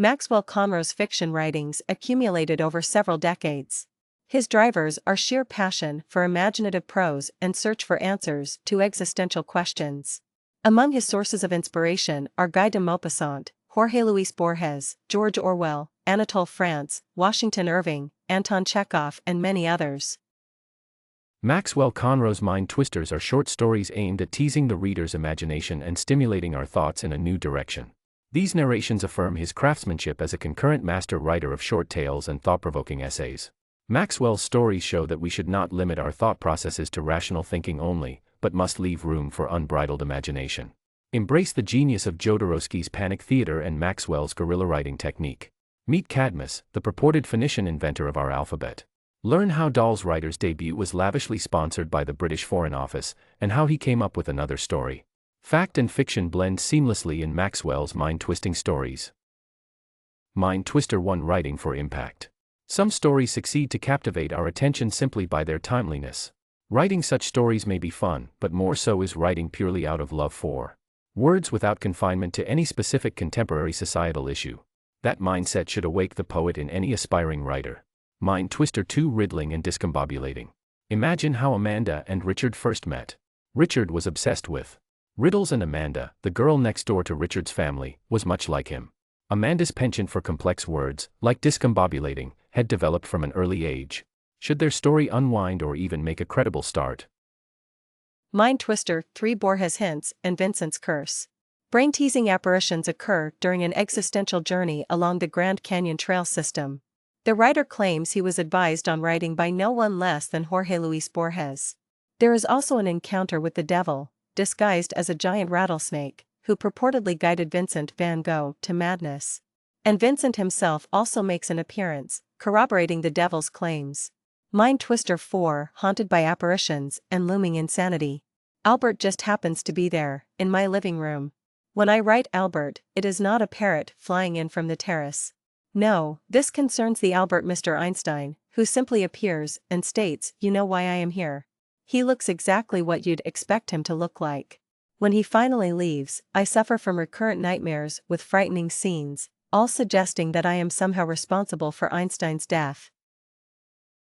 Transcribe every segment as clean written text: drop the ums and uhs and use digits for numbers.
Maxwell Conroe's fiction writings accumulated over several decades. His drivers are sheer passion for imaginative prose and search for answers to existential questions. Among his sources of inspiration are Guy de Maupassant, Jorge Luis Borges, George Orwell, Anatole France, Washington Irving, Anton Chekhov, and many others. Maxwell Conroe's Mind Twisters are short stories aimed at teasing the reader's imagination and stimulating our thoughts in a new direction. These narrations affirm his craftsmanship as a concurrent master writer of short tales and thought-provoking essays. Maxwell's stories show that we should not limit our thought processes to rational thinking only, but must leave room for unbridled imagination. Embrace the genius of Jodorowsky's panic theater and Maxwell's guerrilla writing technique. Meet Cadmus, the purported Phoenician inventor of our alphabet. Learn how Dahl's writer's debut was lavishly sponsored by the British Foreign Office, and how he came up with another story. Fact and fiction blend seamlessly in Maxwell's mind-twisting stories. Mind Twister 1: Writing for Impact. Some stories succeed to captivate our attention simply by their timeliness. Writing such stories may be fun, but more so is writing purely out of love for words without confinement to any specific contemporary societal issue. That mindset should awake the poet in any aspiring writer. Mind Twister 2: Riddling and Discombobulating. Imagine how Amanda and Richard first met. Richard was obsessed with riddles, and Amanda, the girl next door to Richard's family, was much like him. Amanda's penchant for complex words, like discombobulating, had developed from an early age. Should their story unwind or even make a credible start? Mind Twister 3: Borges Hints and Vincent's Curse. Brain-teasing apparitions occur during an existential journey along the Grand Canyon Trail system. The writer claims he was advised on writing by no one less than Jorge Luis Borges. There is also an encounter with the devil, disguised as a giant rattlesnake, who purportedly guided Vincent van Gogh to madness. And Vincent himself also makes an appearance, corroborating the devil's claims. Mind Twister 4: Haunted by Apparitions and Looming Insanity. Albert just happens to be there, in my living room. When I write Albert, it is not a parrot flying in from the terrace. No, this concerns the Albert Mr. Einstein, who simply appears and states, "You know why I am here." He looks exactly what you'd expect him to look like. When he finally leaves, I suffer from recurrent nightmares with frightening scenes, all suggesting that I am somehow responsible for Einstein's death.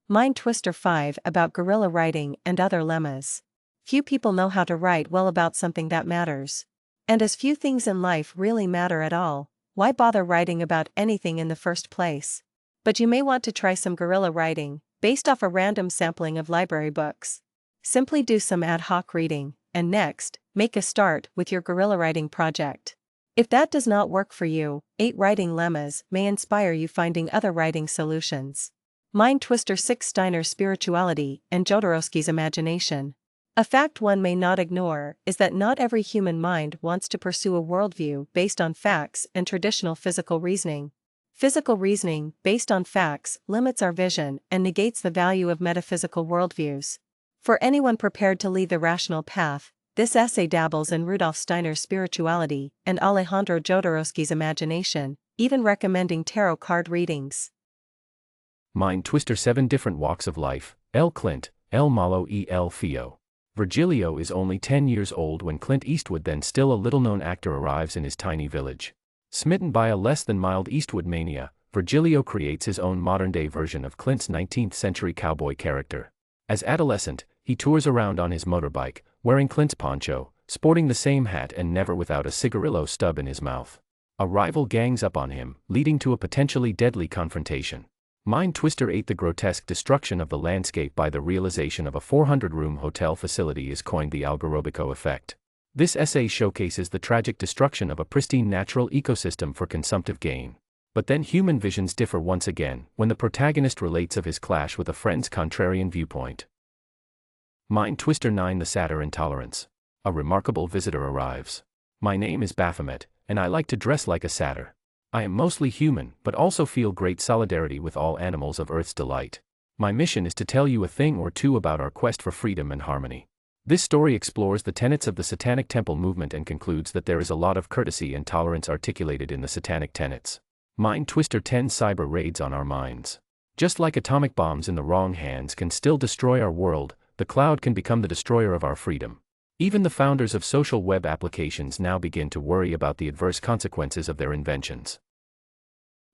Mind Twister 5: About guerrilla writing and other lemmas. Few people know how to write well about something that matters. And as few things in life really matter at all, why bother writing about anything in the first place? But you may want to try some guerrilla writing, based off a random sampling of library books. Simply do some ad hoc reading, and next, make a start with your guerrilla writing project. If that does not work for you, 8 writing lemmas may inspire you finding other writing solutions. Mind Twister 6: Steiner's Spirituality and Jodorowsky's Imagination. A fact one may not ignore is that not every human mind wants to pursue a worldview based on facts and traditional physical reasoning. Physical reasoning, based on facts, limits our vision and negates the value of metaphysical worldviews. For anyone prepared to lead the rational path, this essay dabbles in Rudolf Steiner's spirituality and Alejandro Jodorowsky's imagination, even recommending tarot card readings. Mind Twister 7: Different Walks of Life. El Clint, El Malo y El Feo. Virgilio is only 10 years old when Clint Eastwood, then still a little-known actor, arrives in his tiny village. Smitten by a less-than-mild Eastwood mania, Virgilio creates his own modern-day version of Clint's 19th-century cowboy character. As adolescent, he tours around on his motorbike, wearing Clint's poncho, sporting the same hat and never without a cigarillo stub in his mouth. A rival gangs up on him, leading to a potentially deadly confrontation. Mind Twister 8: The grotesque destruction of the landscape by the realization of a 400-room hotel facility is coined the Algarobico effect. This essay showcases the tragic destruction of a pristine natural ecosystem for consumptive gain. But then human visions differ once again, when the protagonist relates of his clash with a friend's contrarian viewpoint. Mind Twister 9: The Satyr Intolerance. A remarkable visitor arrives. My name is Baphomet, and I like to dress like a satyr. I am mostly human, but also feel great solidarity with all animals of Earth's delight. My mission is to tell you a thing or two about our quest for freedom and harmony. This story explores the tenets of the Satanic Temple movement and concludes that there is a lot of courtesy and tolerance articulated in the Satanic tenets. Mind Twister 10: Cyber Raids on Our Minds. Just like atomic bombs in the wrong hands can still destroy our world, the cloud can become the destroyer of our freedom. Even the founders of social web applications now begin to worry about the adverse consequences of their inventions.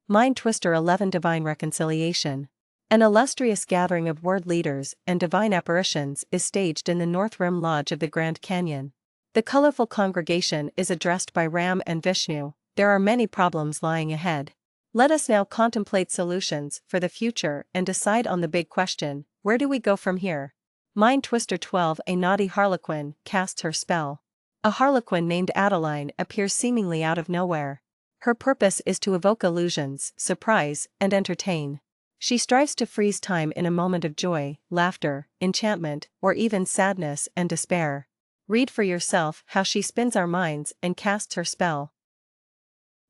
Mind Twister 11 Divine Reconciliation. An illustrious gathering of word leaders and divine apparitions is staged in the North Rim Lodge of the Grand Canyon. The colorful congregation is addressed by Ram and Vishnu. There are many problems lying ahead. Let us now contemplate solutions for the future and decide on the big question: where do we go from here? Mind Twister 12 A naughty harlequin casts her spell. A harlequin named Adeline appears seemingly out of nowhere. Her purpose is to evoke illusions, surprise, and entertain. She strives to freeze time in a moment of joy, laughter, enchantment, or even sadness and despair. Read for yourself how she spins our minds and casts her spell.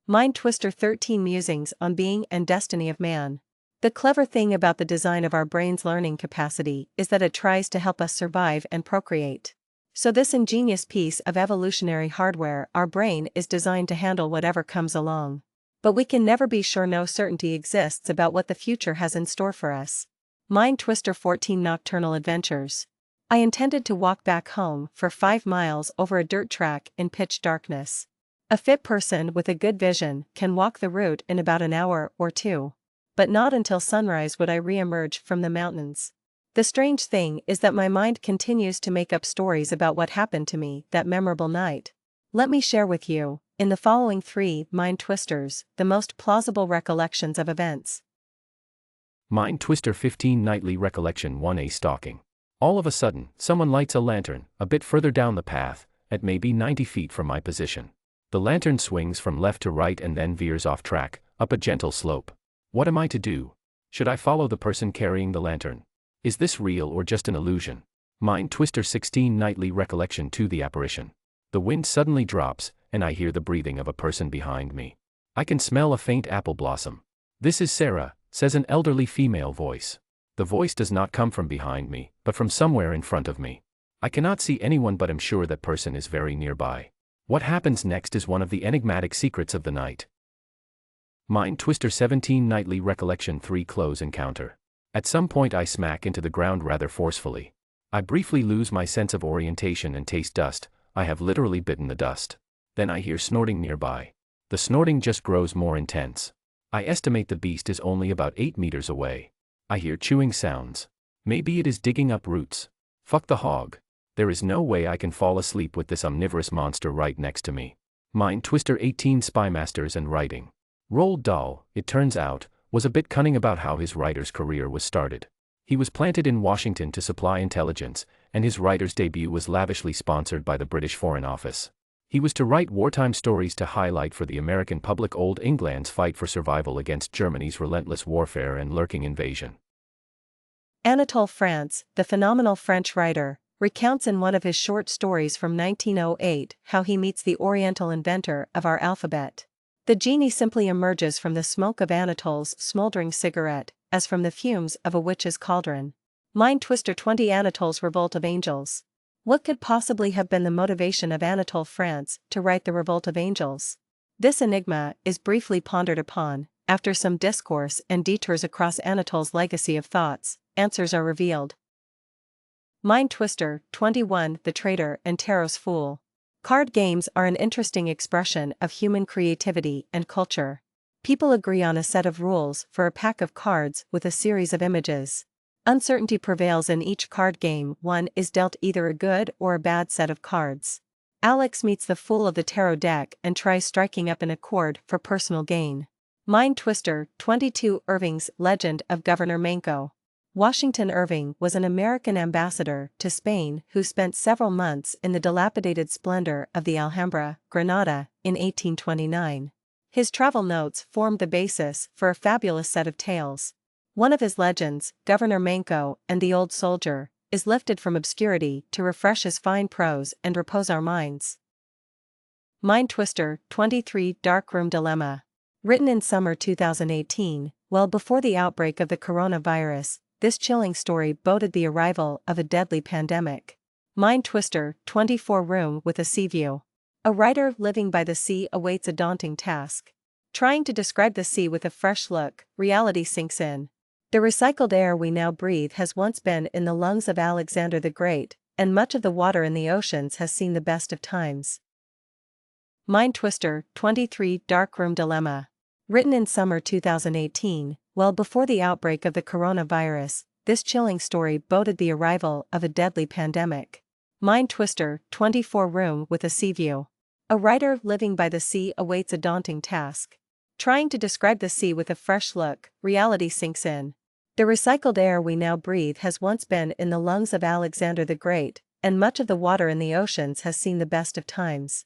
Mind Twister 13 Musings on Being and Destiny of Man. The clever thing about the design of our brain's learning capacity is that it tries to help us survive and procreate. So this ingenious piece of evolutionary hardware, our brain, is designed to handle whatever comes along. But we can never be sure. No certainty exists about what the future has in store for us. Mind Twister 14 Nocturnal Adventures. I intended to walk back home for 5 miles over a dirt track in pitch darkness. A fit person with a good vision can walk the route in about an hour or two. But not until sunrise would I re-emerge from the mountains. The strange thing is that my mind continues to make up stories about what happened to me that memorable night. Let me share with you, in the following 3 Mind Twisters, the most plausible recollections of events. Mind Twister 15 Nightly Recollection 1A Stalking. All of a sudden, someone lights a lantern, a bit further down the path, at maybe 90 feet from my position. The lantern swings from left to right and then veers off track, up a gentle slope. What am I to do? Should I follow the person carrying the lantern? Is this real or just an illusion? Mind Twister 16 Nightly Recollection 2 The Apparition. The wind suddenly drops, and I hear the breathing of a person behind me. I can smell a faint apple blossom. "This is Sarah," says an elderly female voice. The voice does not come from behind me, but from somewhere in front of me. I cannot see anyone, but am sure that person is very nearby. What happens next is one of the enigmatic secrets of the night. Mind Twister 17 Nightly Recollection 3 Close Encounter. At some point I smack into the ground rather forcefully. I briefly lose my sense of orientation and taste dust. I have literally bitten the dust. Then I hear snorting nearby. The snorting just grows more intense. I estimate the beast is only about 8 meters away. I hear chewing sounds. Maybe it is digging up roots. Fuck the hog. There is no way I can fall asleep with this omnivorous monster right next to me. Mind Twister 18 Spymasters and Writing. Roald Dahl, it turns out, was a bit cunning about how his writer's career was started. He was planted in Washington to supply intelligence, and his writer's debut was lavishly sponsored by the British Foreign Office. He was to write wartime stories to highlight for the American public Old England's fight for survival against Germany's relentless warfare and lurking invasion. Anatole France, the phenomenal French writer, recounts in one of his short stories from 1908 how he meets the Oriental inventor of our alphabet. The genie simply emerges from the smoke of Anatole's smoldering cigarette, as from the fumes of a witch's cauldron. Mind Twister 20 Anatole's Revolt of Angels. What could possibly have been the motivation of Anatole France to write The Revolt of Angels? This enigma is briefly pondered upon. After some discourse and detours across Anatole's legacy of thoughts, answers are revealed. Mind Twister 21 The Traitor and Tarot's Fool. Card games are an interesting expression of human creativity and culture. People agree on a set of rules for a pack of cards with a series of images. Uncertainty prevails in each card game. One is dealt either a good or a bad set of cards. Alex meets the fool of the tarot deck and tries striking up an accord for personal gain. Mind Twister 22 Irving's Legend of Governor Manco. Washington Irving was an American ambassador to Spain who spent several months in the dilapidated splendor of the Alhambra, Granada, in 1829. His travel notes formed the basis for a fabulous set of tales. One of his legends, Governor Manco and the Old Soldier, is lifted from obscurity to refresh his fine prose and repose our minds. Mind Twister 23 Darkroom Dilemma. Written in summer 2018, well before the outbreak of the coronavirus, this chilling story boded the arrival of a deadly pandemic. Mind Twister 24 Room with a Sea View. A writer living by the sea awaits a daunting task. Trying to describe the sea with a fresh look, reality sinks in. The recycled air we now breathe has once been in the lungs of Alexander the Great, and much of the water in the oceans has seen the best of times. Mind Twister 23 Darkroom Dilemma. Written in summer 2018, well before the outbreak of the coronavirus, this chilling story boded the arrival of a deadly pandemic. Mind twister, 24-room with a sea view. A writer living by the sea awaits a daunting task. Trying to describe the sea with a fresh look, reality sinks in. The recycled air we now breathe has once been in the lungs of Alexander the Great, and much of the water in the oceans has seen the best of times.